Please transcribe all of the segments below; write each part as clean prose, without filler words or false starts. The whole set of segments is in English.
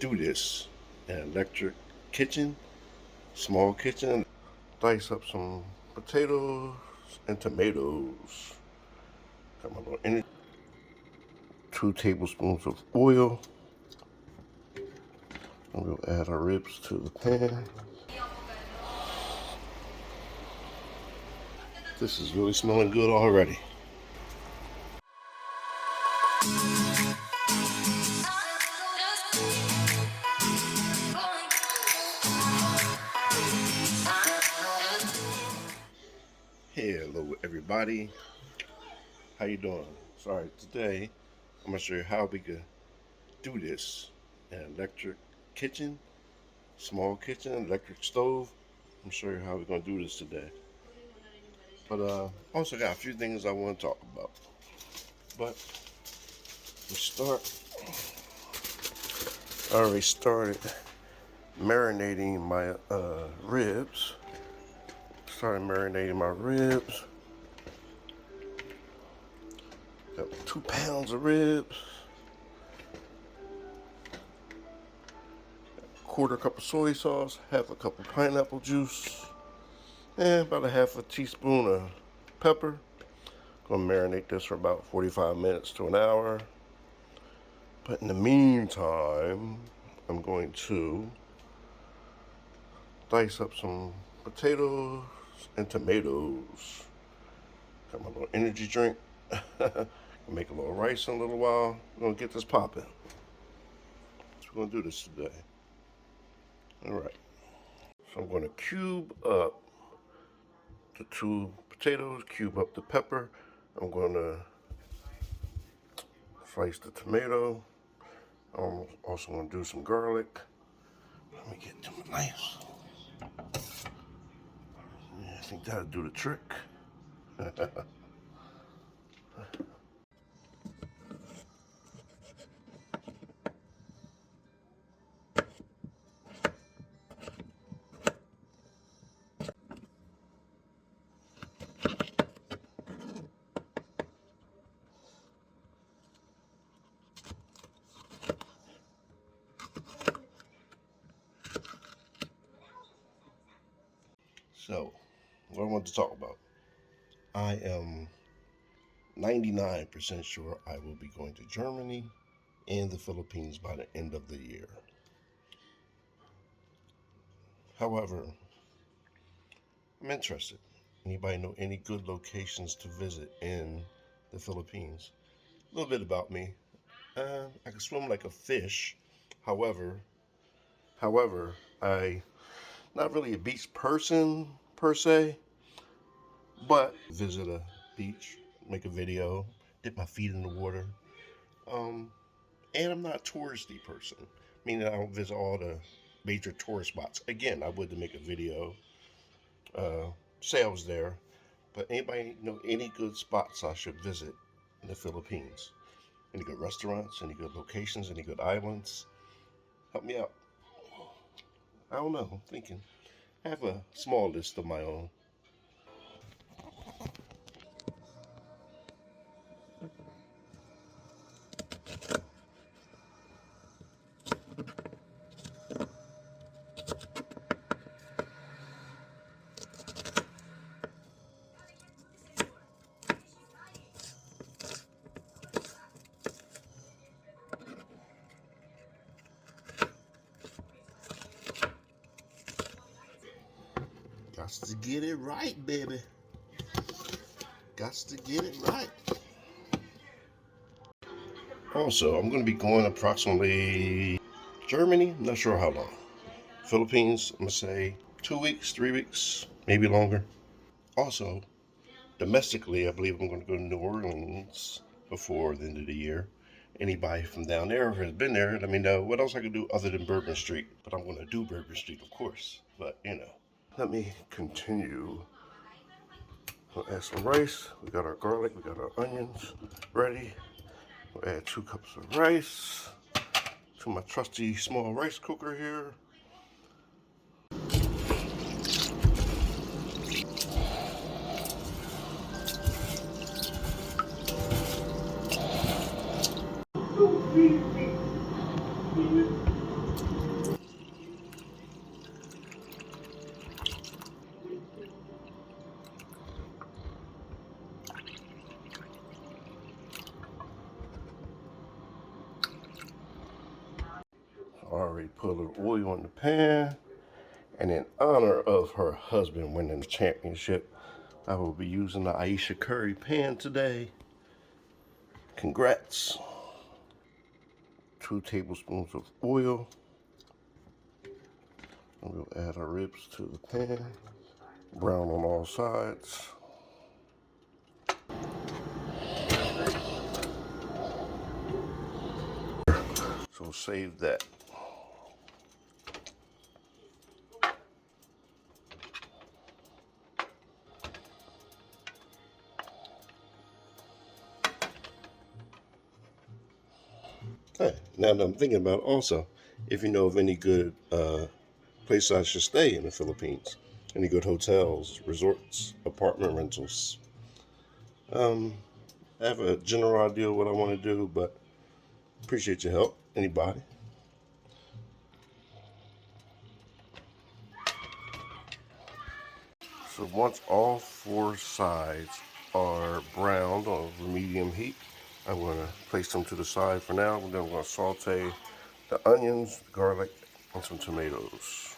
do this. An electric kitchen, small kitchen. Dice up some potatoes and tomatoes. Got my little energy. 2 tablespoons of oil. And we'll add our ribs to the pan. This is really smelling good already. Hello everybody, how you doing? Sorry, today I'm gonna show you how we could do this. An electric kitchen, small kitchen, electric stove. I'm show you how we're gonna do this today. But also got a few things I want to talk about. But we I already started marinating my ribs. Started marinating my ribs. Got 2 pounds of ribs. Quarter cup of soy sauce, half a cup of pineapple juice, and about a half a teaspoon of pepper. Gonna marinate this for about 45 minutes to an hour. But in the meantime, I'm going to dice up some potatoes and tomatoes. Got my little energy drink. Make a little rice in a little while. We're gonna get this popping. So we're gonna do this today. Alright. So I'm gonna cube up the 2 potatoes, cube up the pepper. I'm gonna slice the tomato. I'm also gonna do some garlic. Let me get to my knives. Yeah, I think that'll do the trick. So, what I want to talk about. I am 99% sure I will be going to Germany and the Philippines by the end of the year. However, I'm interested. Anybody know any good locations to visit in the Philippines? A little bit about me. I can swim like a fish. However, I not really a beach person per se, but visit a beach, make a video, dip my feet in the water. And I'm not a touristy person, meaning I don't visit all the major tourist spots. Again, I would to make a video, say I was there, but anybody know any good spots I should visit in the Philippines? Any good restaurants, any good locations, any good islands? Help me out. I don't know, I'm thinking. I have a small list of my own. Got to get it right, baby. Got to get it right. Also, I'm going to be going approximately Germany, not sure how long. Philippines, I'm going to say 2 weeks, 3 weeks, maybe longer. Also, domestically, I believe I'm going to go to New Orleans before the end of the year. Anybody from down there who has been there, let me know what else I can do other than Bourbon Street. But I'm going to do Bourbon Street, of course. But, you know. Let me continue. We'll add some rice. We got our garlic. We got our onions ready. We'll add 2 cups of rice to my trusty small rice cooker here. already put a little oil in the pan. And in honor of her husband winning the championship, I will be using the Aisha Curry pan today. Congrats. 2 tablespoons of oil. And we'll add our ribs to the pan. Brown on all sides. So save that. Hey, now that I'm thinking about it also, if you know of any good places I should stay in the Philippines, any good hotels, resorts, apartment rentals. I have a general idea of what I want to do, but appreciate your help. Anybody? So once all 4 sides are browned on medium heat, I'm going to place them to the side for now. Then I'm going to saute the onions, garlic, and some tomatoes.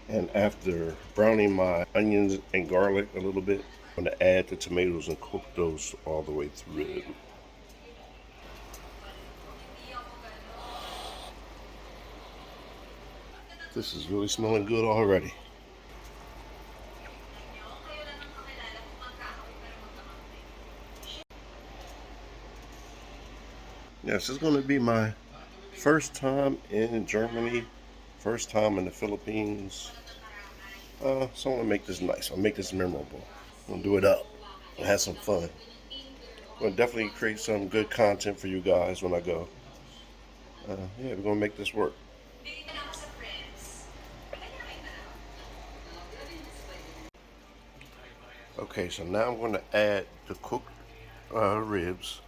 And after browning my onions and garlic a little bit, I'm going to add the tomatoes and cook those all the way through. This is really smelling good already. Yes, it's going to be my first time in Germany, first time in the Philippines. So I'm going to make this nice. I'll make this memorable. I'm going to do it up and have some fun. I'm going to definitely create some good content for you guys when I go. Yeah, we're going to make this work. Okay, so now I'm going to add the cooked ribs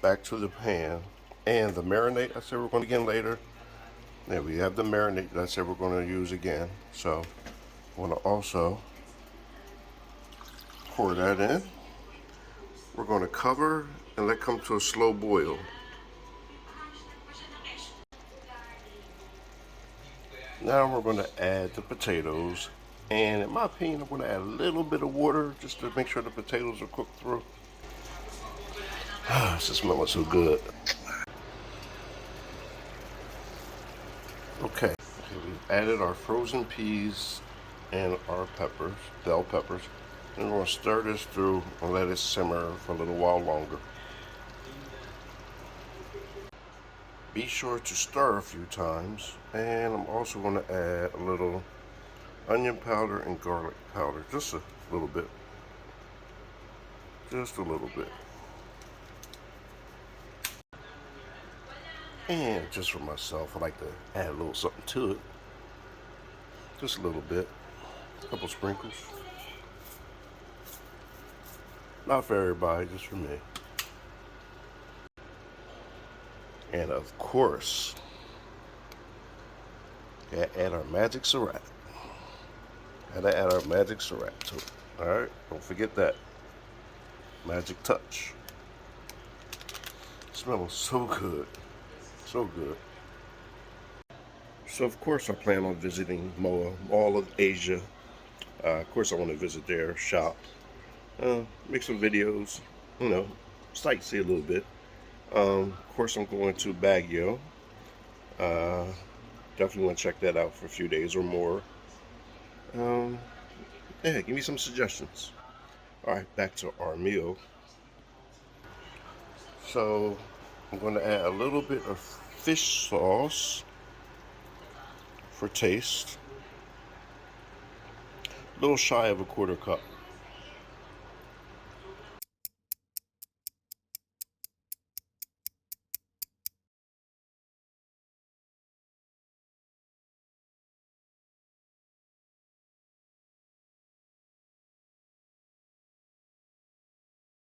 back to the pan and the marinade I said we're going to get later. There we have the marinade that I said we're going to use again. So I'm going to also pour that in. We're going to cover and let it come to a slow boil. Now we're going to add the potatoes, and in my opinion I'm going to add a little bit of water just to make sure the potatoes are cooked through. This is smelling so good. Okay, we've added our frozen peas and our peppers, bell peppers, and we're going to stir this through and let it simmer for a little while longer. Be sure to stir a few times, and I'm also going to add a little onion powder and garlic powder, just a little bit. Just a little bit. And just for myself, I like to add a little something to it. Just a little bit. A couple sprinkles. Not for everybody, just for me. And of course, gotta add our magic syrup. Gotta add our magic syrup to it. Alright, don't forget that. Magic touch. Smells so good. So good. So of course I plan on visiting MOA, all of Asia. Of course I want to visit their shop. Make some videos, sightsee a little bit. Of course I'm going to Baguio. Definitely want to check that out for a few days or more. Yeah, give me some suggestions. Alright, back to our meal. So I'm going to add a little bit of fish sauce for taste. A little shy of a 1/4 cup.